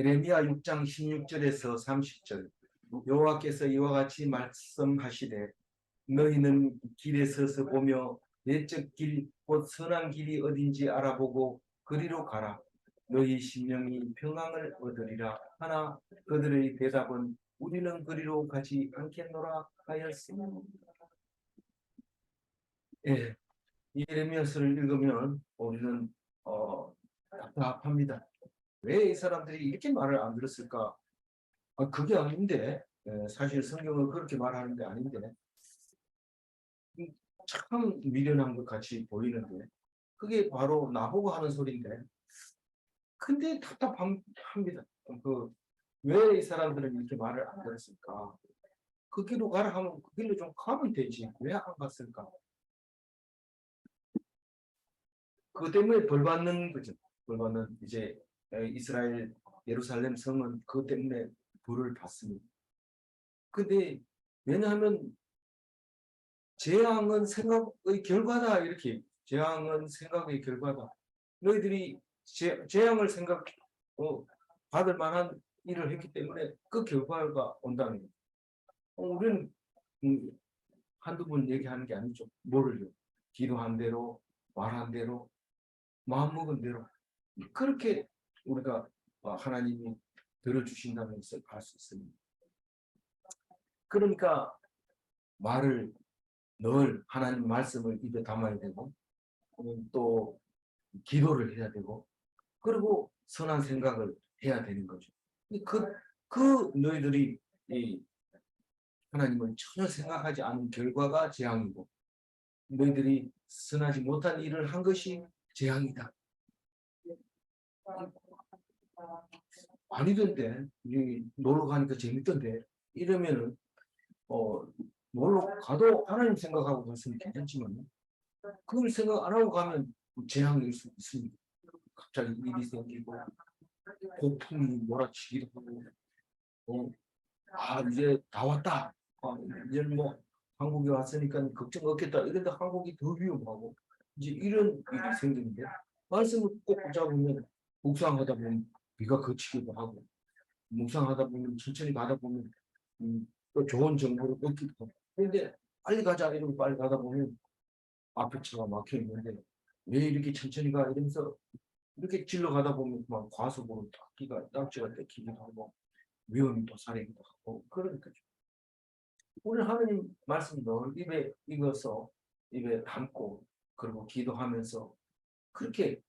예레미야 6장 16절에서 30절. 여호와께서 이와 같이 말씀하시되 너희는 길에 서서 보며 옛적 길 곧 선한 길이 어딘지 알아보고 그리로 가라. 너희 심령이 평강을 얻으리라 하나 그들의 대답은 우리는 그리로 가지 않겠노라 하였으니. 예, 예레미야서를 읽으면 우리는 답답합니다. 왜 이 사람들이 이렇게 말을 안 들었을까? 그게 아닌데, 사실 성경은 그렇게 말하는 게 아닌데, 참 미련한 것 같이 보이는데, 그게 바로 나보고 하는 소리인데, 근데 답답합니다. 왜 이 사람들은 이렇게 말을 안 들었을까? 그 길로 가라 하면 그 길로 좀 가면 되지. 왜 안 갔을까? 그것 때문에 벌 받는 거죠. 벌 받는, 이제, 이스라엘, 예루살렘 성은 그것 때문에 벌을 받습니다. 근데, 왜냐하면, 재앙은 생각의 결과다. 이렇게 재앙은 생각의 결과다. 너희들이 재앙을 받을 만한 일을 했기 때문에 그 결과가 온다는 거예요. 우리는 한두 번 얘기하는 게 아니죠. 뭐를요? 기도한 대로, 말한 대로, 마음먹은 대로 그렇게 우리가 하나님이 들어주신다는 것을 알 수 있습니다. 그러니까 말을 늘 하나님 말씀을 입에 담아야 되고 또 기도를 해야 되고 그리고 선한 생각을 해야 되는 거죠. 그 너희들이 이 하나님을 전혀 생각하지 않은 결과가 재앙이고 너희들이 선하지 못한 일을 한 것이 재앙이다. 아니던데 놀러 가니까 재밌던데 이러면은 놀러 가도 하나님 생각하고 갔으면 괜찮지만 그걸 생각 안 하고 가면 재앙일 수 있습니다. 갑자기 일이 생기고 폭풍이 몰아치기도 하고 이제 다 왔다. 이제 뭐 한국에 왔으니까 걱정 없겠다. 이런데 한국이 더 위험하고 이제 이런 일이 생기는데 말씀을 꼭 붙잡으면 묵상하다 보면 비가 그치기도 하고 묵상하다 보면 천천히 가다 보면 또 좋은 정보를 얻기도 하고 그런데 빨리 가자 이러면 빨리 가다 보면 앞에 차가 막혀 있는데 왜 이렇게 천천히 가 이러면서 이렇게 질러 가다 보면 막 과속으로 딱지가 떼기도 하고 위험이 도사리기도 하고 그러니까 오늘 하나님 말씀 늘 입에 익어서 입에 담고 그리고 기도하면서 그렇게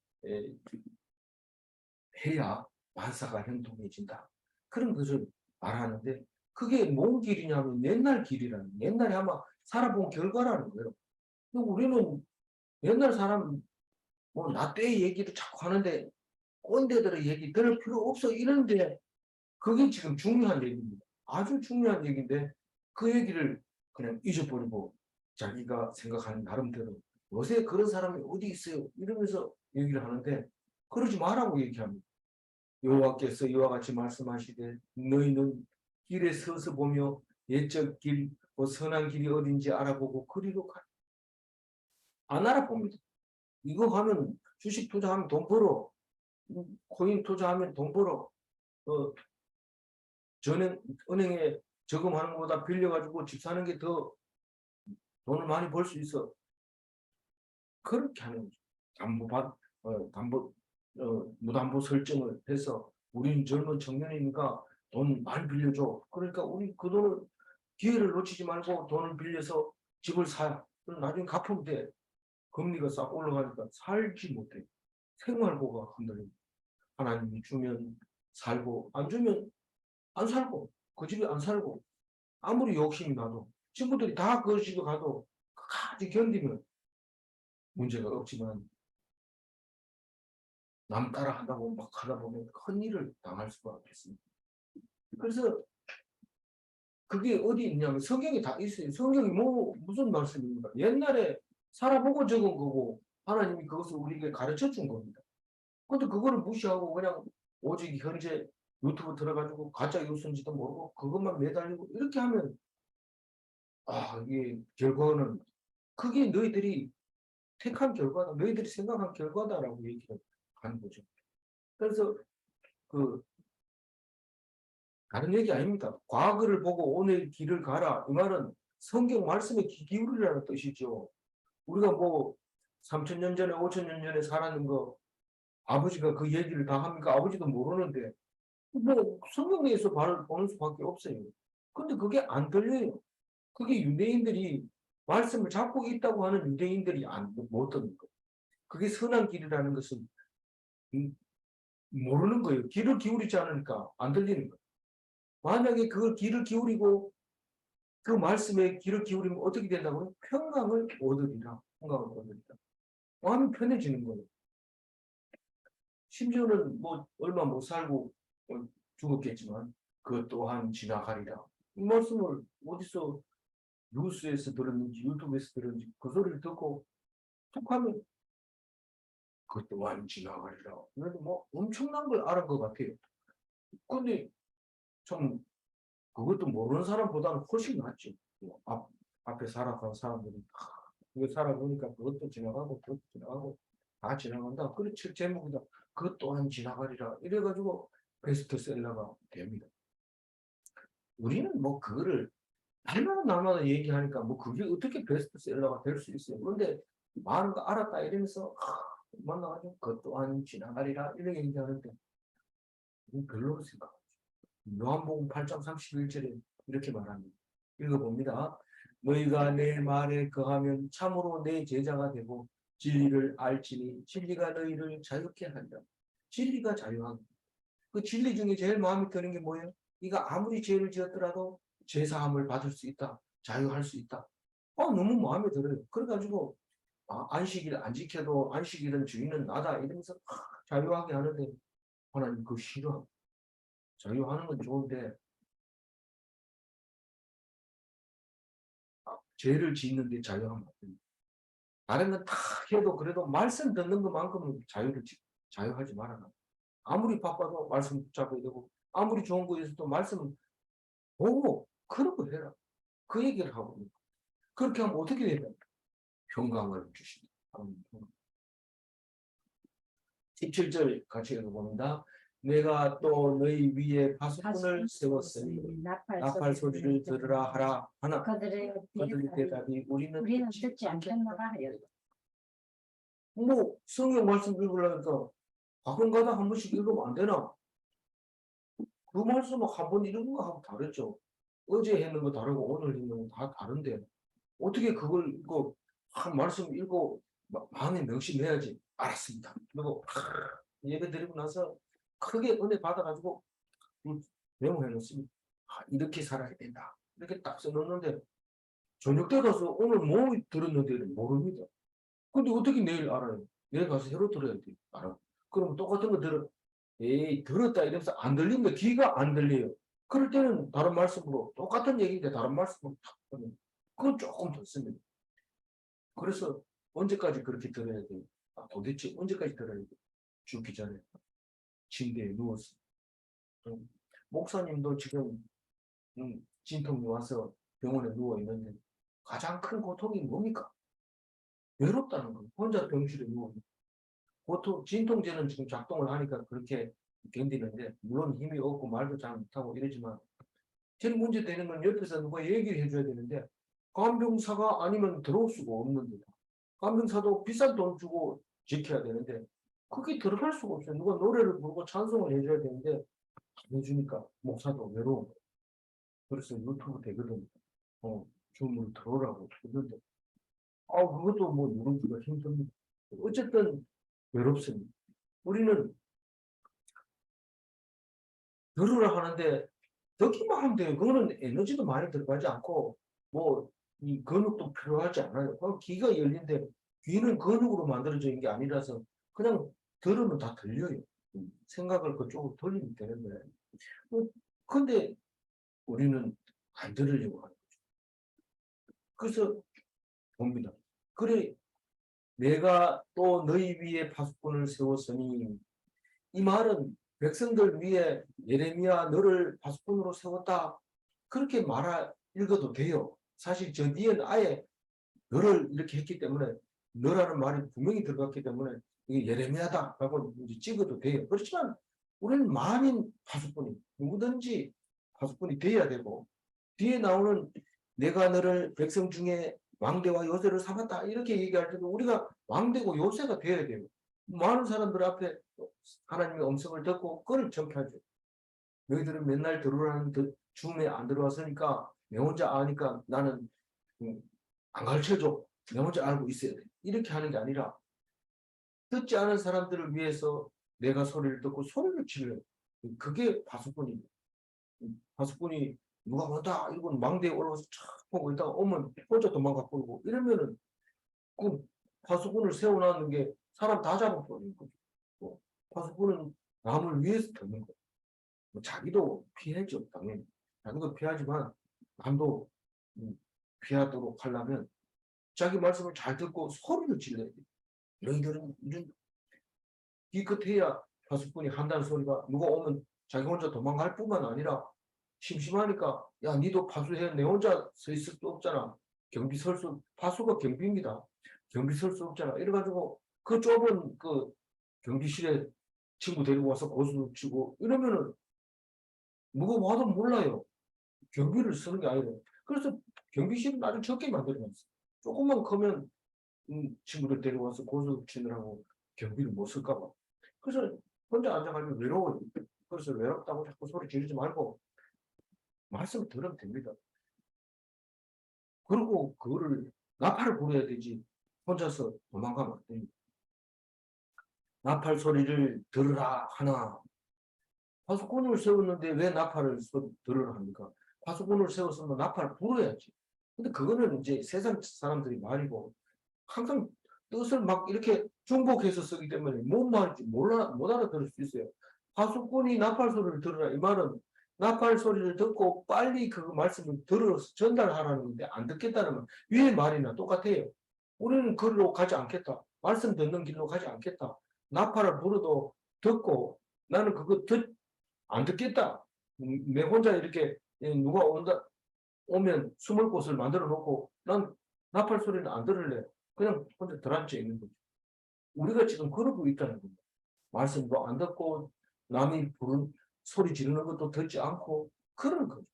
해야 만사가 형통해진다. 그런 것을 말하는데 그게 뭔 길이냐면 옛날 길이라는 옛날에 아마 살아본 결과라는 거예요. 우리는 옛날 사람 뭐 나 때 얘기도 자꾸 하는데 꼰대들의 얘기 들을 필요 없어 이런데 그게 지금 중요한 얘기입니다. 아주 중요한 얘기인데 그 얘기를 그냥 잊어버리고 자기가 생각하는 나름대로 요새 그런 사람이 어디 있어요 이러면서 얘기를 하는데 그러지 말라고 얘기합니다. 여호와께서 이와 같이 말씀하시되 너희는 길에 서서 보며 옛적 길, 선한 길이 어딘지 알아보고 그리로 가라. 안 알아봅니다. 이거 하면 주식 투자하면 돈 벌어. 코인 투자하면 돈 벌어. 저는 은행에 저금하는 것보다 빌려가지고 집 사는 게 더 돈을 많이 벌 수 있어. 그렇게 하는 거죠. 무담보 설정을 해서 우리는 젊은 청년이니까 돈 많이 빌려줘. 그러니까 우리 그 돈을 기회를 놓치지 말고 돈을 빌려서 집을 사야. 그럼 나중에 갚으면 돼. 금리가 싹 올라가니까 살지 못해. 생활고가 흔들립니다. 하나님이 주면 살고 안 주면 안 살고 그 집에 안 살고 아무리 욕심이 나도 친구들이 다 그 집에 가도 끝까지 견디면 문제가 없지만 남 따라 한다고 막 하다 보면 큰 일을 당할 수가 있습니다. 그래서 그게 어디 있냐면 성경에 다 있어요. 성경이 무슨 말씀입니까? 옛날에 살아보고 적은 거고 하나님이 그것을 우리에게 가르쳐 준 겁니다. 근데 그거를 무시하고 그냥 오직 현재 유튜브 들어가지고 가짜 뉴스인지도 모르고 그것만 매달리고 이렇게 하면 이게 결과는 그게 너희들이 택한 결과다. 너희들이 생각한 결과다라고 얘기를 하는 거죠. 그래서 그 다른 얘기 아닙니다. 과거를 보고 오늘 길을 가라. 이 말은 성경 말씀에 귀 기울이라는 뜻이죠. 우리가 뭐 3,000년 전에 5,000년 전에 살았는 거 아버지가 그 얘기를 다 합니까? 아버지도 모르는데 뭐 성경에서 보는 수밖에 없어요. 근데 그게 안 들려요. 그게 유대인들이 말씀을 잡고 있다고 하는 유대인들이 못 듣는 거예요. 그게 선한 길이라는 것은 모르는 거예요. 귀를 기울이지 않으니까 안 들리는 거예요. 만약에 그걸 귀를 기울이고 그 말씀에 귀를 기울이면 어떻게 된다고요? 평강을 얻으리라. 평강을 얻으리라. 마음이 편해지는 거예요. 심지어는 뭐 얼마 못 살고 죽었겠지만 그것 또한 지나가리라. 이 말씀을 어디서 뉴스에서 들었는지 유튜브에서 들었는지 그 소리를 듣고 툭 하면 그것 또한 지나가리라. 그래도 뭐 엄청난 걸 알은 것 같아요. 근데 참 그것도 모르는 사람보다는 훨씬 낫지. 뭐 앞에 살아간 사람들이 그거 살아보니까 그것도 지나가고 그것도 지나가고 다 지나간다. 그래 칠 제목이다. 그것 또한 지나가리라. 이래가지고 베스트셀러가 됩니다. 우리는 뭐 그거를 날마다 얘기하니까 뭐 그게 어떻게 베스트셀러가 될 수 있어요. 그런데 많은 거 알았다 이러면서 만나가지고 그것 또한 지나가리라 이렇게 얘기하는데 별로 생각. 요한복음 8장 31절에 이렇게 말합니다. 읽어봅니다. 너희가 내 말에 거하면 참으로 내 제자가 되고 진리를 알지니 진리가 너희를 자유케 하리라. 진리가 자유한 그 진리 중에 제일 마음에 드는 게 뭐예요? 네가 아무리 죄를 지었더라도 죄사함을 받을 수 있다. 자유할 수 있다. 너무 마음에 들어요. 그래가지고 안식일 안 지켜도 안식일은 주인은 나다 이러면서 자유하게 하는데 하나님 그거 싫어합니다. 자유하는 건 좋은데 죄를 짓는데 자유하면 안 됩니다. 다른 건 다 해도 그래도 말씀 듣는 것만큼은 자유하지 말아라. 아무리 바빠도 말씀 붙잡아야 되고 아무리 좋은 거 있어도 말씀 보고 그런 거 해라. 그 얘기를 하고 그렇게 하면 어떻게 되냐? 평강을 주신다. 17절 같이 읽어봅니다. 내가 또 너희 위에 파수꾼을 세웠으니 나팔 소리를 들으라 하라 하나 그들의 대답이 우리는 듣지 않겠노라 하였다. 뭐 성경 말씀 읽으려니까 가끔가다 한 번씩 읽으면 안 되나? 그 말씀은 한 번 읽은 거하고 다르죠. 어제 했는 거 다르고 오늘 했는 거 다 다른데 어떻게 그걸 읽고 한 말씀 읽고 마음에 명심해야지. 알았습니다. 그리고 예배 드리고 나서 크게 은혜 받아가지고 메모해 놓습니다. 이렇게 살아야 된다. 이렇게 딱 써놓는데 저녁 때 가서 오늘 뭐 들었는데 모릅니다. 근데 어떻게 내일 알아요? 내일 가서 새로 들어야 돼. 알아. 그럼 똑같은 거 에이, 들었다 이러면서 안 들린다. 귀가 안 들려요. 그럴 때는 다른 말씀으로, 똑같은 얘기인데 다른 말씀으로 탁 하면, 그건 조금 듣습니다. 그래서 언제까지 그렇게 들어야 돼요? 도대체 언제까지 들어야 돼요? 죽기 전에. 침대에 누워서. 목사님도 지금, 진통이 와서 병원에 누워 있는데, 가장 큰 고통이 뭡니까? 외롭다는 거예요. 혼자 병실에 누워 있는 보통 진통제는 지금 작동을 하니까 그렇게 견디는데 물론 힘이 없고 말도 잘 못하고 이러지만 제일 문제 되는 건 옆에서 누가 얘기를 해줘야 되는데 간병사가 아니면 들어올 수가 없는데 간병사도 비싼 돈 주고 지켜야 되는데 그게 들어갈 수가 없어요. 누가 노래를 부르고 찬송을 해줘야 되는데 안 해주니까 목사도 외로운 거예요. 그래서 유튜브 되거든요. 줌으로 들어오라고 그러는데 그것도 뭐 누르기가 힘듭니다. 어쨌든 외롭습니다. 우리는 들으라 하는데 듣기만 하면 돼요. 그거는 에너지도 많이 들어가지 않고 뭐 이 근육도 필요하지 않아요. 귀가 열린데 귀는 근육으로 만들어져 있는 게 아니라서 그냥 들으면 다 들려요. 생각을 그쪽으로 돌리면 되는데 근데 우리는 안 들으려고 하는 거죠. 그래서 봅니다. 그래 내가 또 너희 위에 파수꾼을 세웠으니 이 말은 백성들 위에 예레미야 너를 파수꾼으로 세웠다. 그렇게 읽어도 돼요. 사실 저 뒤에는 아예 너를 이렇게 했기 때문에 너라는 말이 분명히 들어갔기 때문에 이게 예레미야다 라고 찍어도 돼요. 그렇지만 우리는 만인 파수꾼이 누구든지 파수꾼이 돼야 되고, 뒤에 나오는 내가 너를 백성 중에 왕대와 요새를 삼았다 이렇게 얘기할 때도 우리가 왕대고 요새가 돼야 돼요. 많은 사람들 앞에 하나님의 음성을 듣고 그걸 전파하죠. 너희들은 맨날 들어오라는 줌에 안 들어왔으니까 내 혼자 아니까 나는 안 가르쳐줘. 내 혼자 알고 있어야 돼. 이렇게 하는 게 아니라 듣지 않은 사람들을 위해서 내가 소리를 듣고 소리를 지르는, 그게 파수꾼입니다. 파수꾼이 누가 온다 이건 망대에 올라가서 촥 보고 있다가 오면 혼자 도망가 버리고 이러면은 그 파수꾼을 세워놨는 게 사람 다 잡아버리는 거죠. 파수꾼은 남을 위해서 듣는 거예요. 자기도 피해죠, 당연히. 자기도 피하지만 남도 피하도록 하려면 자기 말씀을 잘 듣고 소리를 질러야 돼. 너희들은 이런 기껏해야 파수꾼이 한다는 소리가 누가 오면 자기 혼자 도망갈 뿐만 아니라 심심하니까 야 니도 파수해. 내 혼자 서 있을 수 없잖아. 경비 설수 파수가 경비입니다. 경비 설 수 없잖아. 이래가지고 그 좁은 그 경비실에 친구 데리고 와서 고수 치고 이러면은 누가 와도 몰라요. 경비를 쓰는 게 아니라. 그래서 경비실은 아주 적게 만들어놨어요. 조금만 크면 친구들 데려와서 고수 치느라고 경비를 못 쓸까 봐. 그래서 혼자 앉아가지고 외로워요. 그래서 외롭다고 자꾸 소리 지르지 말고 말씀을 들으면 됩니다. 그리고 그거를 나팔을 불어야 되지 혼자서 도망가면 안 됩니다. 나팔 소리를 들으라 하나. 파수꾼을 세웠는데 왜 나팔을 들으라 합니까? 파수꾼을 세웠으면 나팔을 불어야지. 근데 그거는 이제 세상 사람들이 말이고 항상 뜻을 막 이렇게 중복해서 쓰기 때문에 뭔 말인지 못 알아들을 수 있어요. 파수꾼이 나팔 소리를 들으라 이 말은 나팔 소리를 듣고 빨리 그 말씀을 들어서 전달하라는 건데 안 듣겠다는 말. 위의 말이나 똑같아요. 우리는 그리로 가지 않겠다. 말씀 듣는 길로 가지 않겠다. 나팔을 불어도 듣고 나는 그거 안 듣겠다. 내 혼자 이렇게 누가 오면 숨을 곳을 만들어 놓고 난 나팔 소리는 안 들을래. 그냥 혼자 들어앉아 있는 거죠. 우리가 지금 그러고 있다는 겁니다. 말씀도 안 듣고 남이 부른 소리 지르는 것도 듣지 않고 그러는 거죠.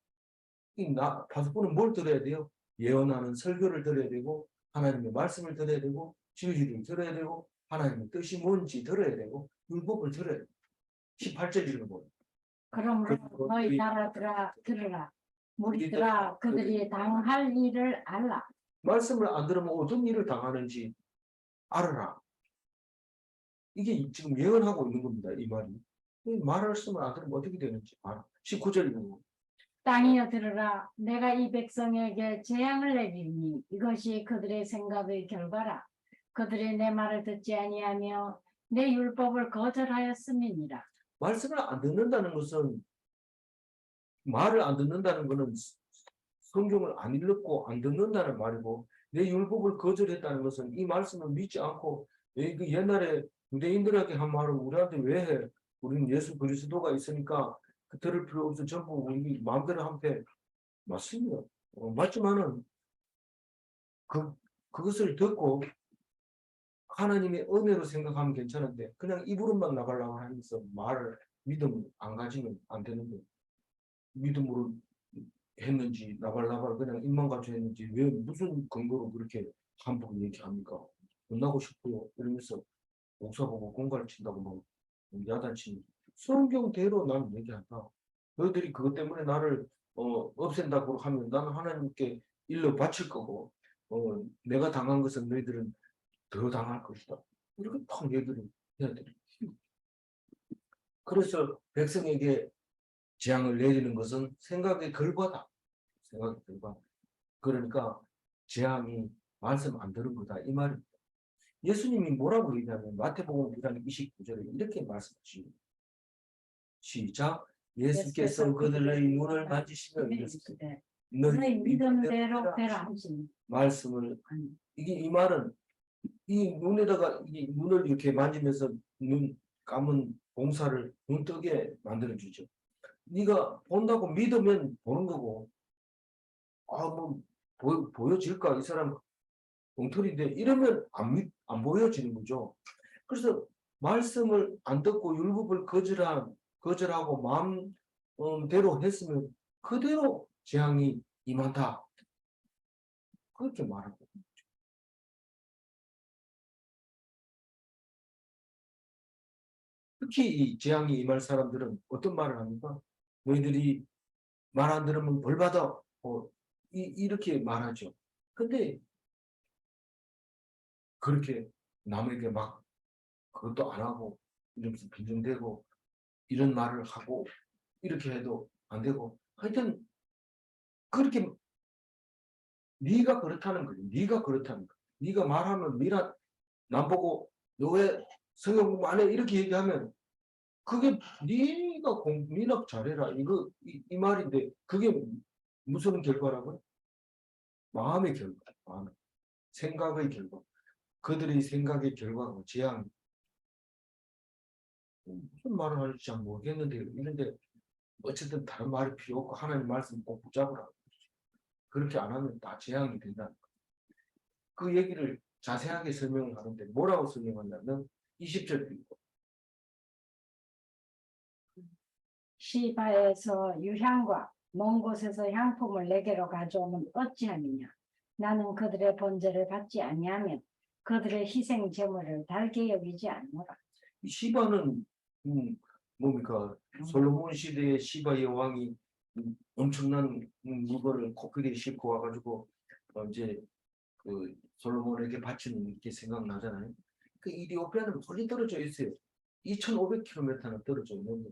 파수꾼은 뭘 들어야 돼요? 예언하는 설교를 들어야 되고 하나님의 말씀을 들어야 되고 진리를 들어야 되고 하나님의 뜻이 뭔지 들어야 되고 율법을 들어야 돼요. 18절 읽어보세요. 그러므로 너희 나라들아 들으라. 무리들아 그들이 당할 일을 알라. 말씀을 안 들으면 어떤 일을 당하는지 알아라. 이게 지금 예언하고 있는 겁니다. 이 말이. 말씀을 안 들으면 어떻게 되는지 알아. 19절이고. 땅이여 들으라. 내가 이 백성에게 재앙을 내리니 이것이 그들의 생각의 결과라. 그들이 내 말을 듣지 아니하며 내 율법을 거절하였음이니라. 말씀을 안 듣는다는 것은 말을 안 듣는다는 것은 성경을 안 읽고 안 듣는다는 말이고 내 율법을 거절했다는 것은 이 말씀을 믿지 않고 그 옛날에 유대인들에게 한 말을 우리한테 왜 해? 우리는 예수 그리스도가 있으니까 그 들을 필요 없어 전부 우리 마음대로 한테 맞습니다. 맞지만은 그것을 듣고 하나님의 은혜로 생각하면 괜찮은데 그냥 입으로만 나가려고 하면서 말을 믿음을 안 가지면 안 되는 거예요. 믿음으로 했는지 나발나발 그냥 입만 가지고 했는지 왜 무슨 근거로 그렇게 함부로 얘기합니까? 혼나고 싶어요. 이러면서 목사 보고 공갈을 친다고 뭐 야단치는 성경대로 나는 얘기한다. 너희들이 그것 때문에 나를 없앤다고 하면 나는 하나님께 일러 바칠 거고 내가 당한 것은 너희들은 더 당할 것이다. 이렇게 탁 얘기를 해야 돼. 그래서 백성에게 재앙을 내리는 것은 생각의 결과다. 생각의 결과. 그러니까 재앙이 말씀 안 들은 거다. 이 말입니다. 예수님이 뭐라고 얘기하면 마태복음 1장 29절에 이렇게 말씀하십니다. 시작. 예수께서 그들의 눈을 만지시며 이르시되 너희 믿음대로 되라 하시니. 말씀을 이게 이 말은 이 눈에다가 이 눈을 이렇게 만지면서 눈 감은 봉사를 눈 뜨게 만들어 주죠. 네가 본다고 믿으면 보는 거고 뭐 보여질까 이 사람 엉터리인데 이러면 안 보여지는 거죠. 그래서 말씀을 안 듣고 율법을 거절하고 마음대로 했으면 그대로 재앙이 임한다. 그렇게 말하고. 특히 이 재앙이 임할 사람들은 어떤 말을 합니까? 너희들이 말 안 들으면 벌 받아. 이렇게 말하죠. 근데 그렇게 남에게 막 그것도 안 하고 이러면서 빈정대고 이런 말을 하고 이렇게 해도 안 되고 하여튼 그렇게 네가 그렇다는 거지. 네가 그렇다는 거. 네가 말하면 네가 나보고 너 왜 성경 공부 안 해? 이렇게 얘기하면 그게 네가 잘해라. 이 말인데 그게 무슨 결과라고요? 마음의 결과. 마음의. 생각의 결과. 그들의 생각의 결과가 재앙. 무슨 말을 할지 잘 모르겠는데 이런데 어쨌든 다른 말이 필요 없고 하나님 말씀 꼭 붙잡으라. 그렇게 안 하면 다 재앙이 된다. 그 얘기를 자세하게 설명을 하는데 뭐라고 설명한다면 20절 읽고 시바에서 유향과 먼 곳에서 향품을 내게로 가져오면 어찌하느냐. 나는 그들의 번제를 받지 아니하며 그들의 희생 제물을 달게 여기지 않노라. 이 시바는 뭡니까 솔로몬 시대의 시바 여왕이 엄청난 물건을 코끼리에 싣고 와가지고 이제 그 솔로몬에게 바치는 게 생각나잖아요. 그 이디오피아는 멀리 떨어져 있어요. 2,500km나 떨어져 있는데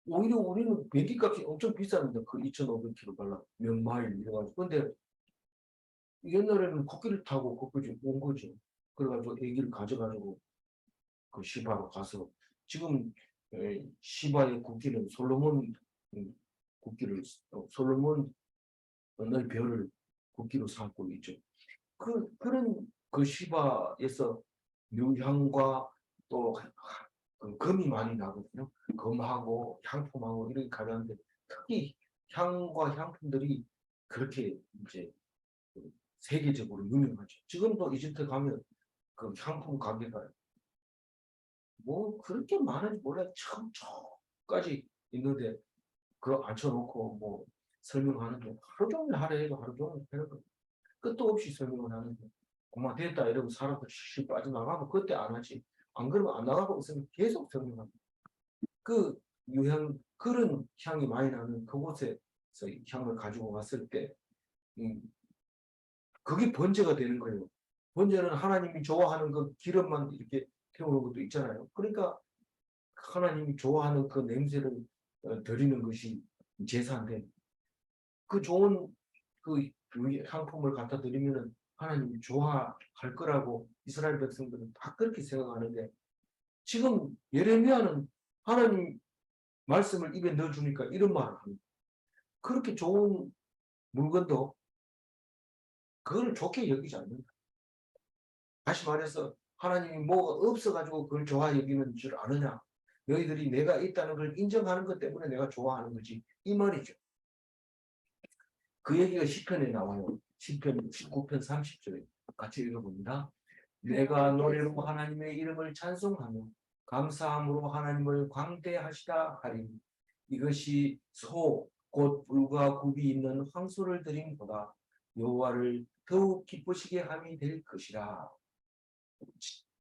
오히려 우리는 비행기 값이 엄청 비쌌는데 그 2,500km 발라 몇 마일 이래가지고 근데 옛날에는 코끼리를 타고 거기까지 온 거죠. 그래가지고 애기를 가져가지고 그 시바로 가서 지금 시바의 국기는 솔로몬 국기를 솔로몬 의 별을 국기로 삼고 있죠. 그런 그 시바에서 묘향과 또 금이 많이 나거든요. 금하고 향품하고 이렇게 가져왔는데 특히 향과 향품들이 그렇게 이제 세계적으로 유명하죠. 지금도 이집트 가면 그 향품 가게가 뭐 그렇게 많은지 몰라요. 처음까지 있는데 그거 앉혀놓고 뭐 설명하는데 하루 종일 하래 해도 하루 종일 해도 끝도 없이 설명을 하는데 그만 됐다 이러고 사람들 실실 빠져나가면 그때 안 하지. 안 그러면 안 나가고 있으면 계속 설명합니다. 그 유향 그런 향이 많이 나는 그곳에서 향을 가지고 왔을 때 그게 번제가 되는 거예요. 번제는 하나님이 좋아하는 그 기름만 이렇게 태우는 것도 있잖아요. 그러니까 하나님이 좋아하는 그 냄새를 드리는 것이 제사인데 그 좋은 그 향품을 갖다 드리면은 하나님이 좋아할 거라고 이스라엘 백성들은 다 그렇게 생각하는데 지금 예레미야는 하나님 말씀을 입에 넣어주니까 이런 말을 합니다. 그렇게 좋은 물건도 그걸 좋게 여기지 않는다. 다시 말해서 하나님이 뭐가 없어가지고 그걸 좋아 여기는 줄 아느냐. 너희들이 내가 있다는 걸 인정하는 것 때문에 내가 좋아하는 거지. 이 말이죠. 그 얘기가 시편에 나와요. 시편 19편 30절에 같이 읽어봅니다. 내가 노래로 하나님의 이름을 찬송하며 감사함으로 하나님을 광대하시다 하리. 이것이 소 곧 불과 굽이 있는 황소를 드림보다 여호와를 더욱 기쁘시게 함이 될 것이라.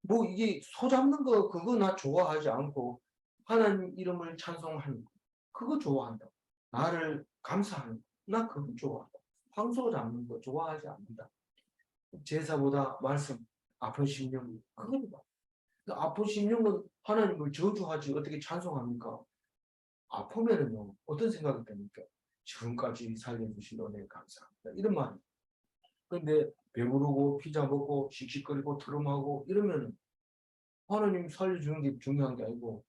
뭐 이게 소 잡는 거 그거 나 좋아하지 않고 하나님 이름을 찬송하는 거 그거 좋아한다. 나를 감사하는 거 나 그거 좋아한다. 황소 잡는 거 좋아하지 않는다. 제사보다 말씀 아픈 심령 그겁니다. 아픈 심령은 하나님을 저주하지 어떻게 찬송합니까? 아프면은요 어떤 생각이 듭니까? 지금까지 살려주신 은혜 감사합니다. 이런 말. 근데 배부르고 피자 먹고 씩씩거리고 트름하고 이러면 하나님 살려주는 게 중요한 게 아니고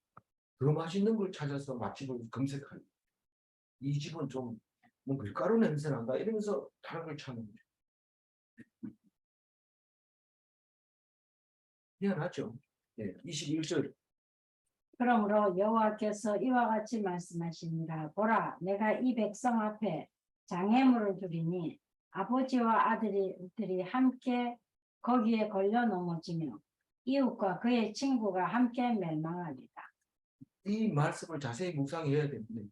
더 맛있는 걸 찾아서 맛집을 검색하는 이 집은 좀 뭐 밀가루 냄새 난다 이러면서 다른 걸 찾는 거죠. 미안하죠. 네, 21절 그러므로 여호와께서 이와 같이 말씀하시니라. 보라, 내가 이 백성 앞에 장애물을 두리니 아버지와 아들들이 함께 거기에 걸려 넘어지며 이웃과 그의 친구가 함께 멸망하리라. 이 말씀을 자세히 묵상해야 되는데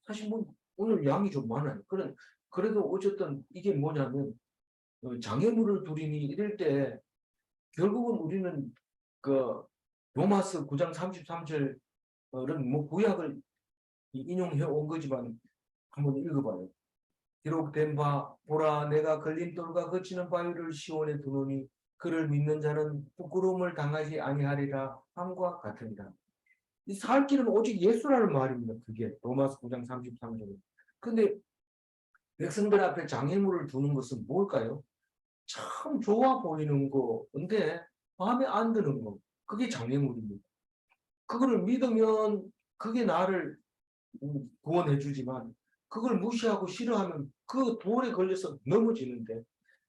사실 뭐 오늘 양이 좀 많아요. 그래도 어쨌든 이게 뭐냐면 장애물을 두리니 이럴 때 결국은 우리는 그 로마서 9장 33절은 뭐 구약을 인용해 온 거지만 한번 읽어봐요. 기록된 바 보라 내가 걸림돌과 거치는 바위를 시온에 두노니 그를 믿는 자는 부끄러움을 당하지 아니하리라 함과 같으니라. 이 살 길은 오직 예수라는 말입니다. 그게 로마서 9장 33절. 근데 백성들 앞에 장애물을 두는 것은 뭘까요? 참 좋아 보이는 거인데 마음에 안 드는 거. 그게 장애물입니다. 그거를 믿으면 그게 나를 구원해 주지만 그걸 무시하고 싫어하면 그 돌에 걸려서 넘어지는데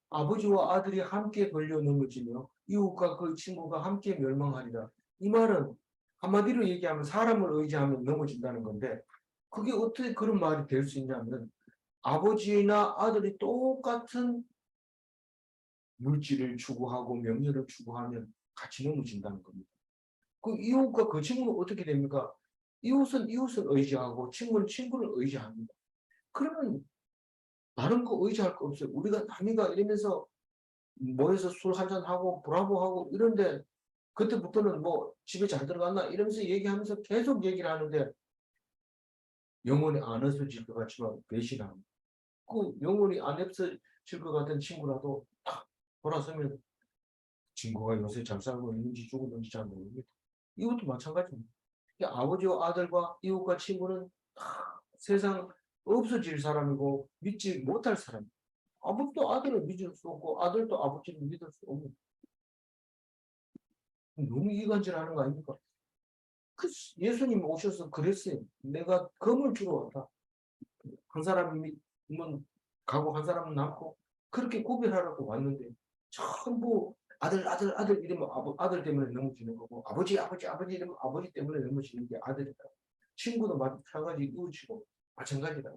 아버지와 아들이 함께 걸려 넘어지며 이웃과 그 친구가 함께 멸망하리라. 이 말은 한마디로 얘기하면 사람을 의지하면 넘어진다는 건데 그게 어떻게 그런 말이 될 수 있냐면 아버지나 아들이 똑같은 물질을 추구하고 명예를 추구하면 같이 넘어진다는 겁니다. 그 이웃과 그 친구는 어떻게 됩니까? 이웃은 이웃을 의지하고 친구는 친구를 의지합니다. 그러면 다른 거 의지할 거 없어요. 우리가 남이가 이러면서 모여서 술 한잔 하고 브라보 하고 이런데 그때부터는 뭐 집에 잘 들어갔나 이러면서 얘기하면서 계속 얘기를 하는데 영혼이 안 없어질 것 같지만 배신함. 그 영혼이 안 없어질 것 같은 친구라도 탁 돌아서면 친구가 요새 잘 살고 있는지 죽었는지 잘 모릅니다. 이것도 마찬가지입니다. 아버지와 아들과 이웃과 친구는 다 세상 없어질 사람이고 믿지 못할 사람. 아버지도 아들을 믿을 수 없고 아들도 아버지를 믿을 수 없는. 너무 이간질하는 거 아닙니까? 예수님 오셔서 그랬어요. 내가 검을 주러 왔다. 한 사람은 가고 한 사람은 남고 그렇게 구별하라고 왔는데 전부 아들 이러면 아들 때문에 넘어지는 거고 아버지 이러면 아버지 때문에 넘어지는 게 아들이다. 친구도 마찬가지 이웃이고 마찬가지다.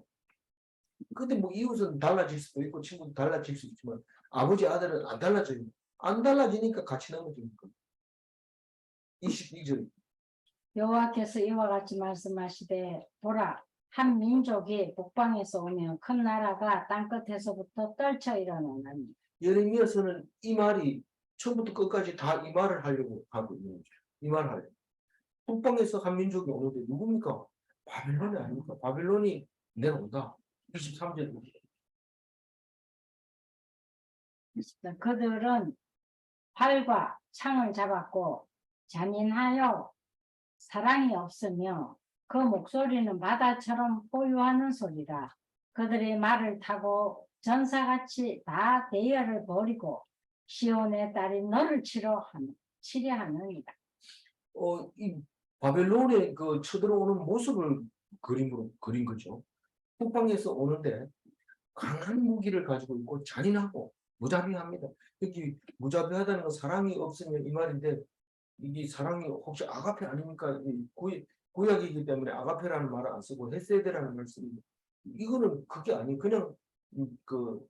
근데 뭐 이웃은 달라질 수도 있고 친구도 달라질 수 있지만 아버지 아들은 안 달라져요. 안 달라지니까 같이 넘어지니까. 22절. 여호와께서 이와 같이 말씀하시되 보라 한 민족이 북방에서 오면 큰 나라가 땅끝에서부터 떨쳐 일어나나니. 예레미야서는 이 말이 처음부터 끝까지 다 이 말을 하려고 하고 있는 거죠. 이 말을 하려고. 북방에서 한 민족이 오는데 누굽니까? 바벨론이 아닙니까? 바벨론이 내려온다. 23절. 그들은 활과 창을 잡았고 잔인하여 사랑이 없으며 그 목소리는 바다처럼 포효하는 소리라. 그들의 말을 타고 전사같이 다 대열을 벌이고 시온의 딸이 너를 치려하느니라. 이 바벨론의 그 쳐들어오는 모습을 그림으로 그린 거죠. 북방에서 오는데 강한 무기를 가지고 있고 잔인하고 무자비합니다. 여기 무자비하다는 건 사랑이 없으면 이 말인데 이게 사랑이 혹시 아가페 아닙니까? 구약이기 때문에 아가페라는 말을 안 쓰고 헤세드라는 말을 씁니다. 이거는 그게 아니에요. 그냥 그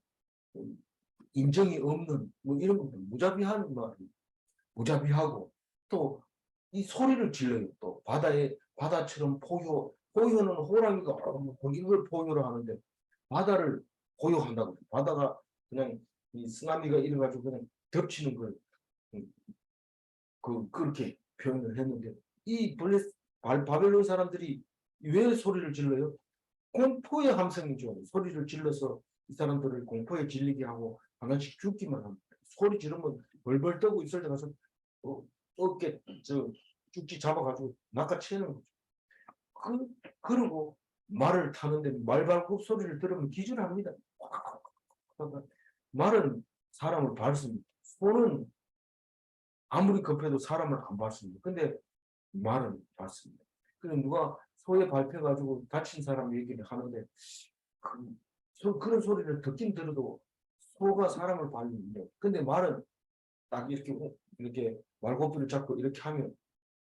인정이 없는 뭐 이런 거 무자비한 말이 무자비하고 또 이 소리를 질러요. 또 바다처럼 포효는 호랑이가 이걸 포효를 하는데 바다를 포효한다고. 바다가 그냥 이 쓰나미가 이래가지고 그냥 덮치는 걸 그렇게 표현을 했는데 이 바벨론 사람들이 왜 소리를 질러요? 공포의 함성이죠. 소리를 질러서 이 사람들을 공포에 질리게 하고 하나씩 죽기만 합니다. 소리 지르면 벌벌 떠고 있을 때 가서 어깨 쭉지 잡아가지고 낚아채는 거죠. 그리고 말을 타는데 말발굽 소리를 들으면 기절합니다. 말은 사람을 밟습니다. 소는 아무리 급해도 사람을 안 밟습니다. 근데 말은 밟습니다. 그래서 누가 소에 밟혀가지고 다친 사람 얘기를 하는데 그런 소리를 듣긴 들어도 소가 사람을 밟는데 근데 말은 딱 이렇게 말고기를 잡고 이렇게 하면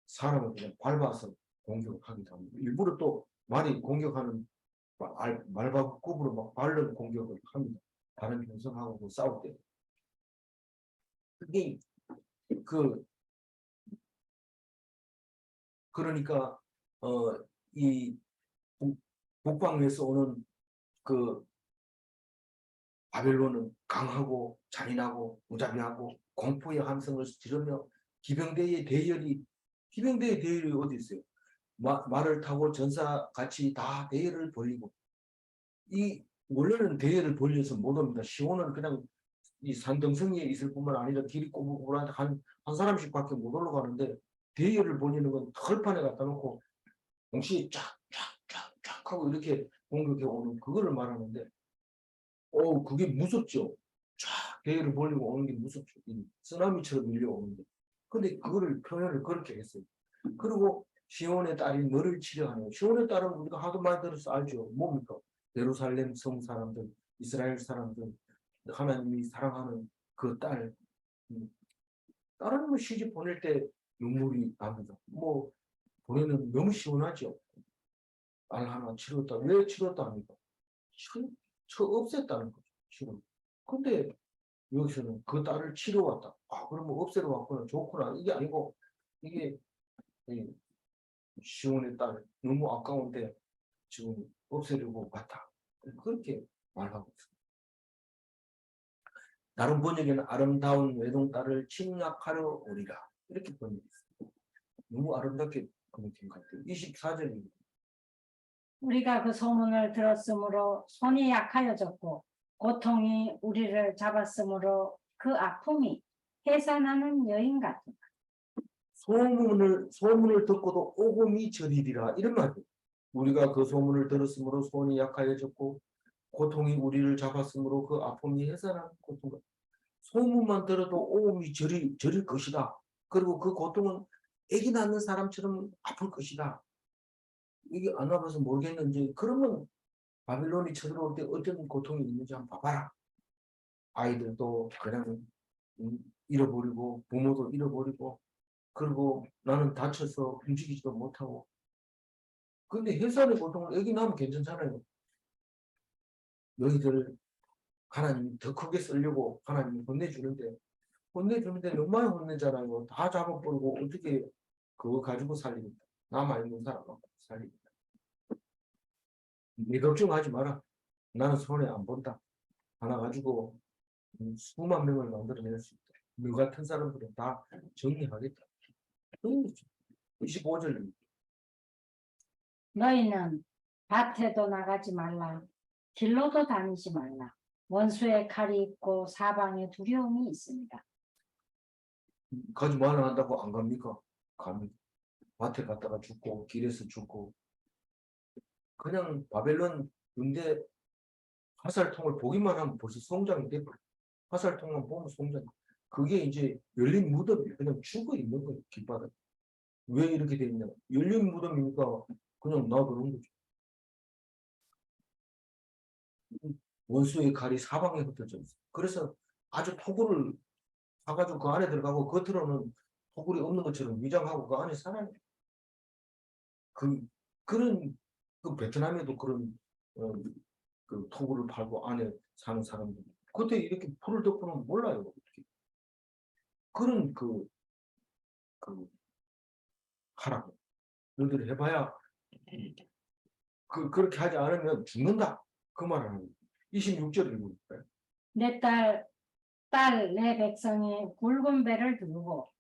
사람을 그냥 밟아서 공격을 하기도 합니다. 일부러 또 말이 공격하는 말발굽으로 막 발른 공격을 합니다. 다른 병성하고 싸울 때. 그게 그러니까 이 북방에서 오는 그 바벨론은 강하고 잔인하고 무자비하고 공포의 함성을 지르며 기병대의 대열이 어디 있어요? 말을 타고 전사같이 다 대열을 벌리고, 이 원래는 대열을 벌려서 못 옵니다. 시온은 그냥 이 산등성이에 있을 뿐만 아니라 길이 꼬불꼬불한데 한 사람씩밖에 못 올라가는데, 대열을 벌리는 건 털판에 갖다 놓고 동시에 쫙쫙쫙쫙 하고 이렇게 공격해 오는 그거를 말하는데, 그게 무섭죠. 쫙 대열을 벌리고 오는 게 무섭죠. 쓰나미처럼 밀려오는데. 근데 그거를 표현을 그렇게 했어요. 그리고 시온의 딸이 너를 치려하네요. 시온의 딸은 우리가 하도 많이 들어서 알죠. 뭡니까? 예루살렘 성 사람들, 이스라엘 사람들, 하나님이 사랑하는 그 딸. 딸은 뭐 시집 보낼 때 눈물이 납니다. 뭐 보내는 너무 시원하죠. 딸 하나 치렀다. 왜 치렀다 합니까? 없앴다는 거죠. 치료. 근데 여기서는 그 딸을 치러왔다. 그러면 없애러 왔구나. 좋구나. 이게 아니고, 이게 시온의 딸 너무 아까운데 지금 없애려고 갔다. 그렇게 말하고 있습니다. 다른 번역에는 아름다운 외동딸을 침략하려 오리라. 이렇게 번역했습니다. 너무 아름답게 번역된 것 같아요. 24절입니다. 우리가 그 소문을 들었으므로 손이 약하여졌고 고통이 우리를 잡았으므로 그 아픔이 해산하는 여인 같다. 소문을 듣고도 오금이 저리리라. 이런 말이에요. 우리가 그 소문을 들었으므로 손이 약하여졌고 고통이 우리를 잡았으므로 그 아픔이 해산하는 고통. 소문만 들어도 오금이 저릴 것이다. 그리고 그 고통은 애기 낳는 사람처럼 아플 것이다. 이게 안 와봐서 모르겠는지, 그러면 바빌론이 쳐들어올 때 어떤 고통이 있는지 한번 봐봐라. 아이들도 그냥 잃어버리고 부모도 잃어버리고, 그리고 나는 다쳐서 움직이지도 못하고. 근데 해산의 고통을 애기 낳으면 괜찮잖아요. 너희들 하나님이 더 크게 쓰려고 하나님이 혼내주는데 너무 많이 혼내잖아요. 다 잡아버리고 어떻게 그거 가지고 살리겠다. 남아있는 사람하고 살리겠다. 네 걱정하지 마라. 나는 손해 안 본다. 하나 가지고 수만 명을 만들어낼 수 있다. 너 같은 사람들은 다 정리하겠다. 25절입니다. 너희는 밭에도 나가지 말라. 길로도 다니지 말라. 원수의 칼이 있고 사방에 두려움이 있습니다. 가지 말라 한다고 안 갑니까? 갑니다. 밭에 갔다가 죽고 길에서 죽고. 그냥 바벨론 군대 화살통을 보기만 하면 벌써 송장이 돼버려. 화살통만 보면 송장. 그게 이제 열린 무덤이 그냥 죽어 있는 거예요. 길바닥. 왜 이렇게 돼 있냐? 열린 무덤이니까 그냥 놔두는 거죠. 원수의 칼이 사방에 흩어져 있어요. 그래서 아주 토굴을 사가지고 그 안에 들어가고 겉으로는 토굴이 없는 것처럼 위장하고 그 안에 살아요. 그런 베트남에도 그런 그 토굴을 팔고 안에 사는 사람들. 그때 이렇게 불을 덮으면 몰라요. 어떻게. 그런 하라고. 너희들 해봐야 그렇게 하지 않으면 죽는다. 그 말을 하는 거예요. 26절 읽어볼까요? 내 내 백성이 굵은 배를 두르고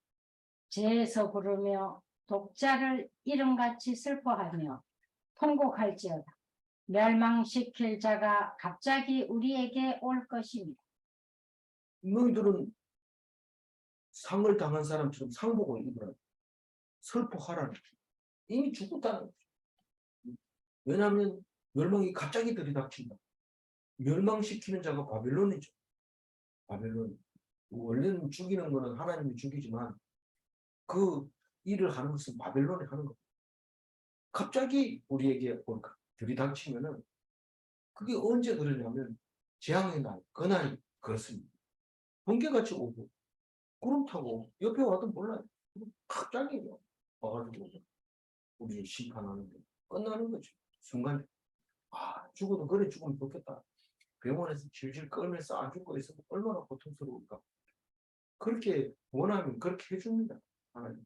죄에서 부르며 독자를 이름같이 슬퍼하며 통곡할지어다. 멸망시킬 자가 갑자기 우리에게 올 것입니다. 너희들은 상을 당한 사람처럼 상복을 입으라. 슬퍼하라는 거죠. 이미 죽었다는 거죠. 왜냐하면 멸망이 갑자기 들이닥친다. 멸망시키는 자가 바벨론이죠. 바벨론. 원래는 죽이는 거는 하나님이 죽이지만 그 일을 하는 것은 바벨론이 하는 겁니다. 갑자기 우리에게 올까 들이닥치면은 그게 언제 그러냐면 재앙의 날, 그날이 그렇습니다. 번개같이 오고 구름 타고 옆에 와도 몰라요. 갑자기 와가지고 우리를 심판하는데 끝나는 거죠. 순간 죽어도 그래 죽으면 좋겠다. 병원에서 질질 끌면서 안 죽고 있으면 얼마나 고통스러울까. 그렇게 원하면 그렇게 해줍니다. 하나님.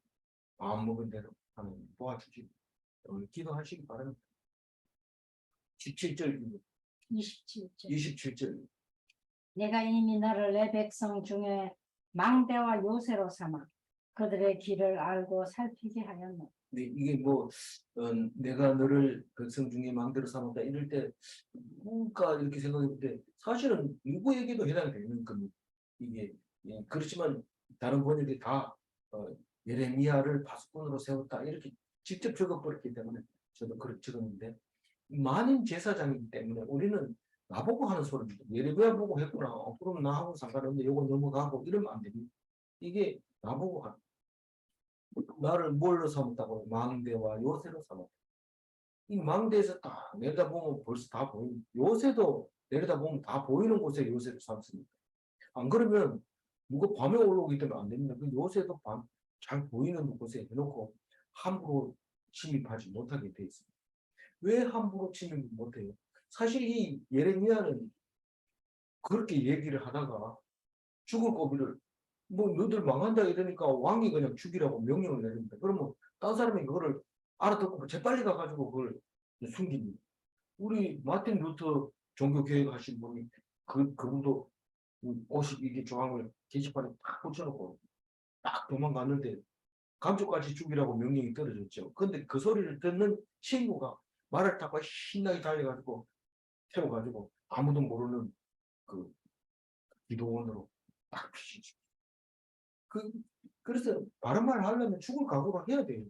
마음 먹은 대로 하나님 도와주지. 오늘 기도하시기 바랍니다. 17절, 27절. 27절. 내가 이미 너를 내 백성 중에 망대와 요새로 삼아 그들의 길을 알고 살피게 하였노. 근데 이게 뭐 내가 너를 백성 중에 망대로 삼았다 이럴 때 누가 이렇게 생각했을 때 사실은 누구에게도 해당이 되는 겁니다. 이게 그렇지만 다른 번역이 다 예레미야를 파수꾼으로 세웠다 이렇게 직접 적어버렸기 때문에 저도 그렇게 적었는데 많은 제사장이기 때문에 우리는 나보고 하는 소리입니다. 예레미야 보고 했구나. 그럼 나하고 상관없는데 이거 넘어가고 이러면 안 됩니다. 이게 나보고 하는 나를 뭘로 삼았다고 망대와 요새로 삼았다. 이 망대에서 딱 내려다보면 벌써 다 보이는 요새도 내려다보면 다 보이는 곳에 요새를 삼습니다. 안 그러면 누가 밤에 올라오기 때문에 안 됩니다. 그 요새도 잘 보이는 곳에 해놓고 함부로 침입하지 못하게 돼 있습니다. 왜 함부로 침입 못해요? 사실 이 예레미야는 그렇게 얘기를 하다가 죽을 고비를 뭐 너들 망한다 이러니까 왕이 그냥 죽이라고 명령을 내립니다. 그러면 딴 사람이 그거를 알아듣고 재빨리 가가지고 그걸 숨깁니다. 우리 마틴 루터 종교개혁 하신 분이 그분도 52개 조항을 게시판에 딱 붙여놓고 딱 도망갔는데 감쪽같이 죽이라고 명령이 떨어졌죠. 근데 그 소리를 듣는 친구가 말을 타고 신나게 달려가지고 태워가지고 아무도 모르는 그 기도원으로 딱 피시죠. 그래서 바른 말 하려면 죽을 각오를 해야 돼요.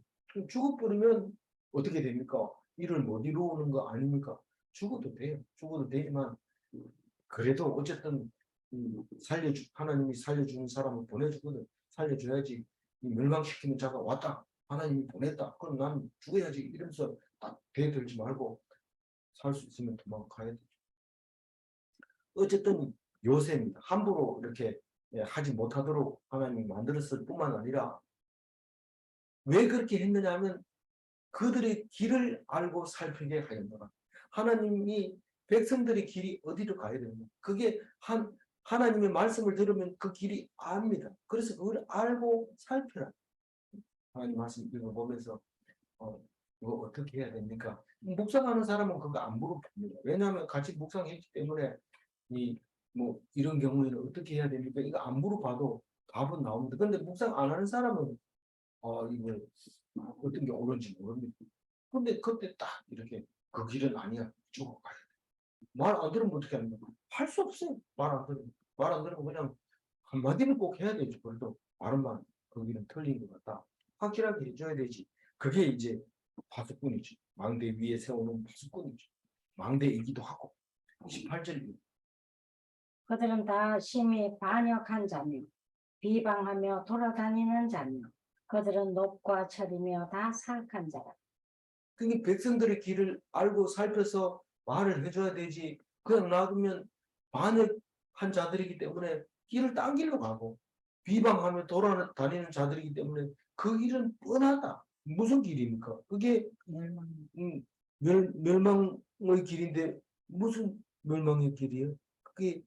죽어버리면 어떻게 됩니까? 일을 못 이루는 거 아닙니까? 죽어도 돼요. 죽어도 되지만 그래도 어쨌든 하나님이 살려주는 사람을 보내주거든. 살려줘야지. 멸망시키는 자가 왔다. 하나님이 보냈다. 그럼 난 죽어야지. 이러면서 딱 대들지 말고 살 수 있으면 도망가야 되죠. 어쨌든 요새입니다. 함부로 이렇게 하지 못하도록 하나님이 만들었을 뿐만 아니라 왜 그렇게 했느냐 하면 그들의 길을 알고 살피게 하였노라. 하나님이 백성들의 길이 어디로 가야 되느냐. 그게 하나님의 말씀을 들으면 그 길이 압니다. 그래서 그걸 알고 살펴라. 하나님 말씀 읽어보면서 이거 어떻게 해야 됩니까? 묵상하는 사람은 그거 안 물어봅니다. 왜냐하면 같이 묵상했기 때문에 뭐 이런 경우에는 어떻게 해야 됩니까? 이거 안 물어봐도 답은 나옵니다. 근데 묵상 안 하는 사람은 이거 어떤 게 옳은지 모릅니다. 근데 그때 딱 이렇게 그 길은 아니야. 쭉 가야 돼. 말 안 들으면 어떻게 합니까? 할 수 없어요. 말 안 들으면. 말 안 들으면 그냥 한마디는 꼭 해야 되지. 그래도 바른만 그 길은 틀린 것 같다. 확실하게 해줘야 되지. 그게 이제 파수꾼이지. 망대 위에 세우는 파수꾼이지. 망대이기도 하고. 28절. 그들은 다 심히 반역한 자며 비방하며 돌아다니는 자며 그들은 높과 철이며 다 사악한 자라. 그게 백성들의 길을 알고 살펴서 말을 해줘야 되지. 그냥 놔두면 반역한 자들이기 때문에 길을 딴 길로 가고 비방하며 돌아다니는 자들이기 때문에 그 길은 뻔하다. 무슨 길입니까? 그게 멸망의 길인데 무슨 멸망의 길이에요? 그게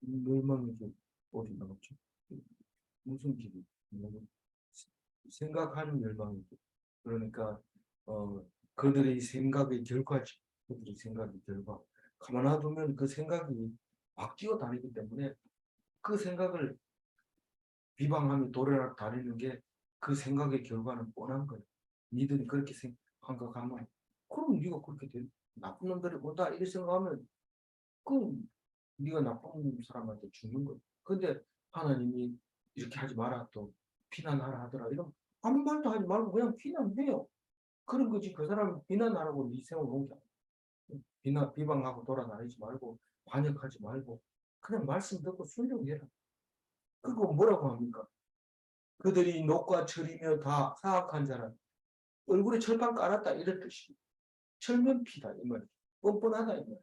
멸망의 길 어디 나왔죠? 무슨 길이? 생각하는 멸망의 길. 그러니까 그들의 생각의 결과지. 그들의 생각의 결과. 가만 놔두면 그 생각이 막 뛰어다니기 때문에 그 생각을 비방하며 돌아다니는 게 그 생각의 결과는 뻔한 거예요. 니들이 그렇게 생각하면 그럼 네가 그렇게 돼. 나쁜 놈들이 온다 이렇게 생각하면 그럼 네가 나쁜 사람한테 죽는 거예요. 근데 하나님이 이렇게 하지 마라 또 비난하라 하더라 이런 아무 말도 하지 말고 그냥 비난해요. 그런 거지. 그 사람 비난하라고 네 세워놓은 게 아니야. 비방하고 돌아다니지 말고 반역하지 말고 그냥 말씀 듣고 순종해라. 그거 뭐라고 합니까? 그들이 녹과 철이며 다 사악한 자라. 얼굴에 철판 깔았다 이런 뜻이. 철면피다 이 말이야. 뻔뻔하다 이 말이야.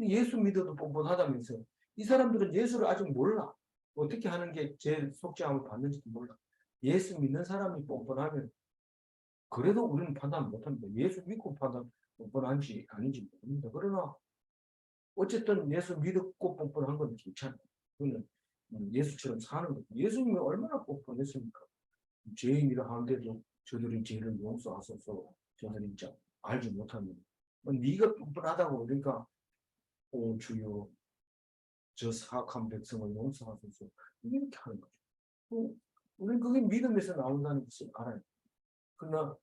예수 믿어도 뻔뻔하다면서 이 사람들은 예수를 아직 몰라. 어떻게 하는 게 제 속죄함을 받는지도 몰라. 예수 믿는 사람이 뻔뻔하면 그래도 우리는 판단 못합니다. 예수 믿고 판단 뻔뻔한지 아닌지 모릅니다. 그러나 어쨌든 예수 믿고 뻔뻔한 건 괜찮아요. 그거는 예수처럼 사는 거죠. 예수님이 얼마나 뻔뻔했습니까? 죄인이라 하는데도 저들이 죄를 용서하소서. 저들이 알지 못하면 네가 뻔뻔하다고. 그러니까 오 주여 저 사악한 백성을 용서하소서. 이렇게 하는 거죠. 우리는 그게 믿음에서 나온다는 것을 알아요. 그러나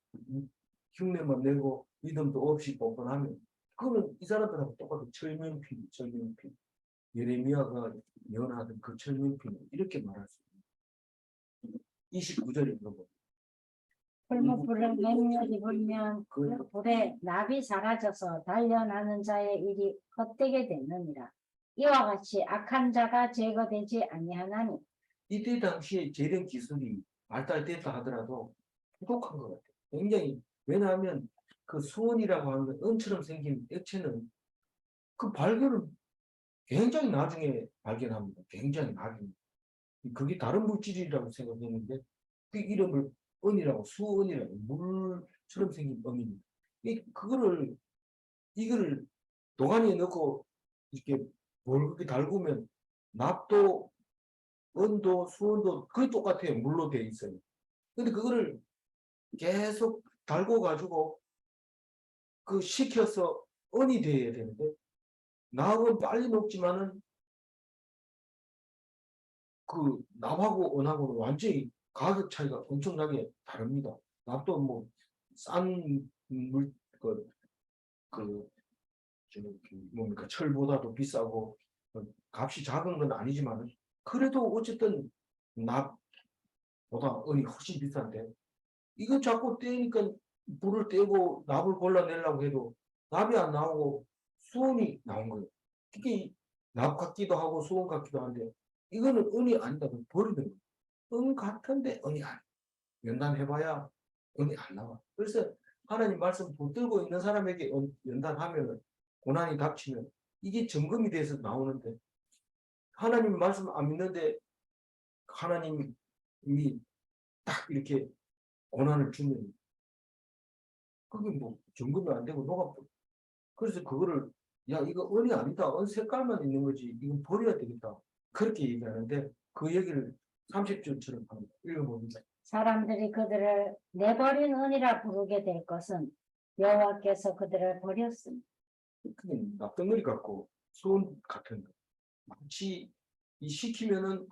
흉내만 내고 믿음도 없이 뻔뻔하면 그거는 이 사람들하고 똑같은 철면피. 예레미야가 연하던 그 철면피는 이렇게 말할 수 있습니다. 29절에 보면 풀무불을 맹렬히 불면 그 불에 납이 사라져서 단련하는 자의 일이 헛되게 되느니라. 이와 같이 악한 자가 제거되지 아니하나니. 이때 당시에 재련 기술이 발달됐다 하더라도 부족한 것 같아요. 굉장히. 왜냐하면 그 수은이라고 하는 은처럼 생긴 액체는 그 발견을 굉장히 나중에 발견합니다. 굉장히 나중에. 그게 다른 물질이라고 생각했는데 그 이름을 은이라고, 수은이라고, 물처럼 생긴 은입니다. 이거를 도가니에 넣고 이렇게 그렇게 달구면 납도 은도 수은도 거의 똑같아요. 물로 되어 있어요. 근데 그거를 계속 달고 가지고 그 식혀서 은이 되어야 되는데 납은 빨리 녹지만은 그 납하고 은하고는 완전히 가격 차이가 엄청나게 다릅니다. 납도 뭐 싼 물, 뭡니까 철보다도 비싸고 값이 작은 건 아니지만 그래도 어쨌든 납보다 은이 훨씬 비싼데 이거 자꾸 떼니까 불을 떼고 납을 골라내려고 해도 납이 안 나오고 수은이 나온 거예요. 특히 납 같기도 하고 수은 같기도 한데 이거는 은이 아니다. 버리는 거예요. 은 같은데 은이 아니야. 연단해봐야 은이 안 나와. 그래서 하나님 말씀 붙들고 있는 사람에게 연단하면 고난이 닥치면 이게 점검이 돼서 나오는데 하나님 말씀 안 믿는데 하나님이 딱 이렇게 고난을 주면 그게 뭐 점검이 안 되고 녹아버려. 그래서 그거를 야 이거 은이 아니다. 은 색깔만 있는 거지. 이건 버려야 되겠다. 그렇게 얘기하는데 그 얘기를 30절처럼 합니다. 읽어봅니다. 사람들이 그들을 내버린 은이라 부르게 될 것은 여호와께서 그들을 버렸습니다. 그냥 납덩어리 같고 수은 같은 거. 마치 이 시키면은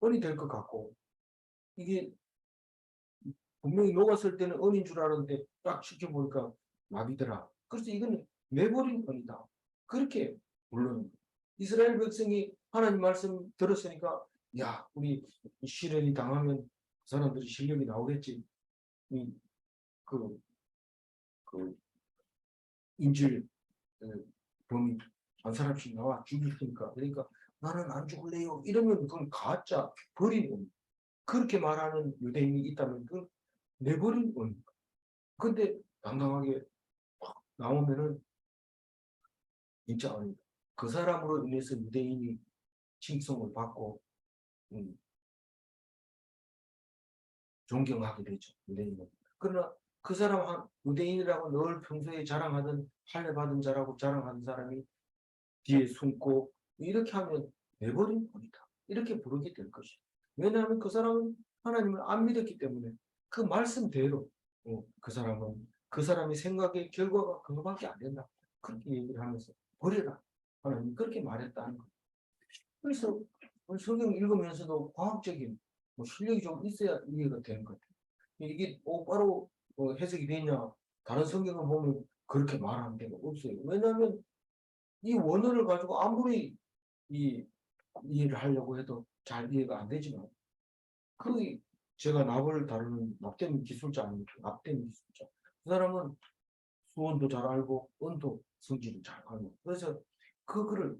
은이 될 것 같고 이게 분명히 녹았을 때는 은인 줄 알았는데 딱 시켜보니까 납이더라. 그래서 이건 내버린 은이다. 그렇게 물론 이스라엘 백성이 하나님 말씀 들었으니까 야 우리 시련이 당하면 그 사람들이 실력이 나오겠지. 그, 그 인질 범이 한 사람씩 나와 죽일 테니까 그러니까 나는 안 죽을래요. 이러면 그건 가짜 버린 은. 그렇게 말하는 유대인이 있다면 그건 내버린 은. 근데 당당하게 나오면은 진짜 아니다. 그 사람으로 인해서 유대인이 칭송을 받고 존경하게 되죠. 유대인은. 그러나 그 사람 유대인이라고 늘 평소에 자랑하던 할례받은 자라고 자랑하는 사람이 뒤에 숨고 이렇게 하면 내버린 분이다. 이렇게 부르게 될 것이다. 왜냐하면 그 사람은 하나님을 안 믿었기 때문에 그 말씀대로 그 사람은 그 사람의 생각의 결과가 그거밖에 안 된다. 그렇게 얘기를 하면서 버려라. 하나님 그렇게 말했다는 거예요. 그래서 성경 읽으면서도 과학적인 실력이 좀 있어야 이해가 되는 것 같아요. 이게 바로 해석이 되냐? 다른 성경을 보면 그렇게 말하는 데가 없어요. 왜냐하면 이 원어를 가지고 아무리 이해를 하려고 해도 잘 이해가 안 되지만 그 제가 납을 다루는 납땜 기술자 아닙니까? 납땜 기술자. 그 사람은 수원도 잘 알고 은도 성질을 잘 알고 그래서 그거를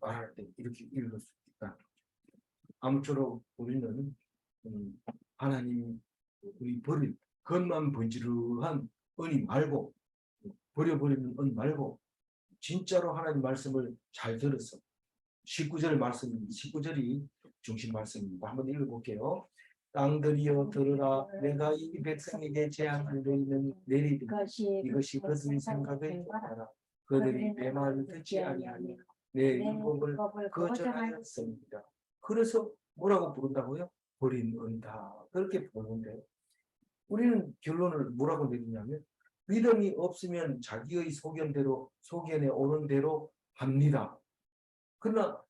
말할 때 이렇게 읽을 수 있다. 아무쪼록 우리는 하나님 우리 버린 겉만 번지르한 은이 말고 버려버리는 은 말고 진짜로 하나님 말씀을 잘 들었어. 19절 말씀입니다. 19절이 중심 말씀입니다. 한번 읽어볼게요. 땅들이여 들으라 내가 이 백성에게 재앙을 내리니 이것이 그들의 생각을 알아. 그들이 내 말을 듣지 아니하니 내 율법을 거절하였습니다. 그래서 뭐라고 부른다고요? 버린 은다. 그렇게 부르는데 우리는 결론을 뭐라고 내리냐면 믿음이 없으면 자기의 소견에 오른 대로 합니다. 그러나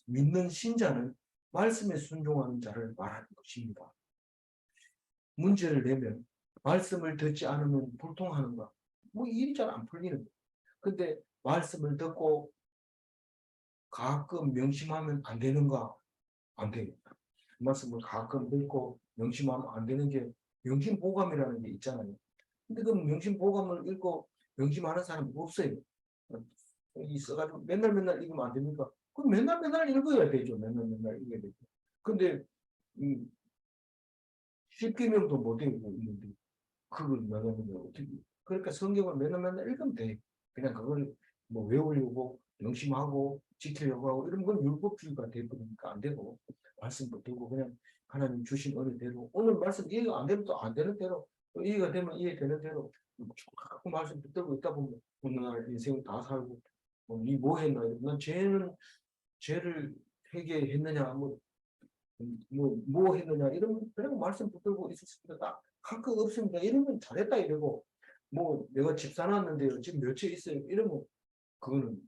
믿는 신자는 말씀에 순종하는 자를 말하는 것입니다. 문제를 내면 말씀을 듣지 않으면 불통하는가? 뭐 일이 잘 안 풀리는 거예요. 근데 말씀을 듣고 가끔 명심하면 안 되는가? 안 되겠다. 말씀을 가끔 듣고 명심하면 안 되는 게 명심보감이라는 게 있잖아요. 근데 그 명심보감을 읽고 명심하는 사람이 없어요. 있어가지고 맨날 읽으면 안 됩니까? 그럼 맨날 읽어야 되죠. 맨날 읽어야 되죠. 근데 10개명도 못 읽고 있는데 그걸 맨날 어떻게 그러니까 성경을 맨날 읽으면 돼. 그냥 그걸 뭐 외우려고 명심하고 지키려고 하고 이런 건 율법주의가 되버리니까 안 되고 말씀 붙들고 그냥 하나님 주신 은혜대로 오늘 말씀 이해가 안 되면 또 안 되는 대로 또 이해가 되면 이해되는 대로 자꾸 말씀 붙들고 있다 보면 어느 날 인생을 다 살고 뭐 했나 난 죄를 회개했느냐 뭐 했느냐 이런 그런 말씀 붙들고 있었습니다. 할 거 없습니다. 이러면 잘했다 이러고 뭐 내가 집 사놨는데요. 지금 몇 채 있어요. 이러면 그거는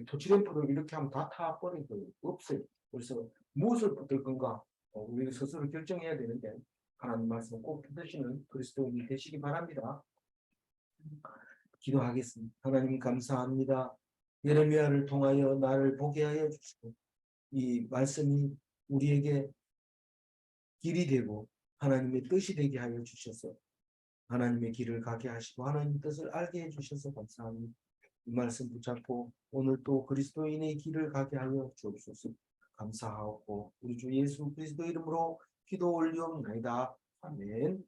토치램프를 이렇게 하면 다 타버릴 거예요. 없어요. 그래서 무엇을 붙들 건가 우리가 스스로 결정해야 되는데 하나님 말씀 꼭 붙드시는 그리스도인이 되시기 바랍니다. 기도하겠습니다. 하나님 감사합니다. 예레미야를 통하여 나를 보게 하여 주시고 이 말씀이 우리에게 길이 되고 하나님의 뜻이 되게 하여 주셔서 하나님의 길을 가게 하시고 하나님의 뜻을 알게 해주셔서 감사합니다. 이 말씀 붙잡고 오늘 또 그리스도인의 길을 가게 하여 주옵소서. 감사하고 우리 주 예수 그리스도 이름으로 기도 올리옵나이다. 아멘.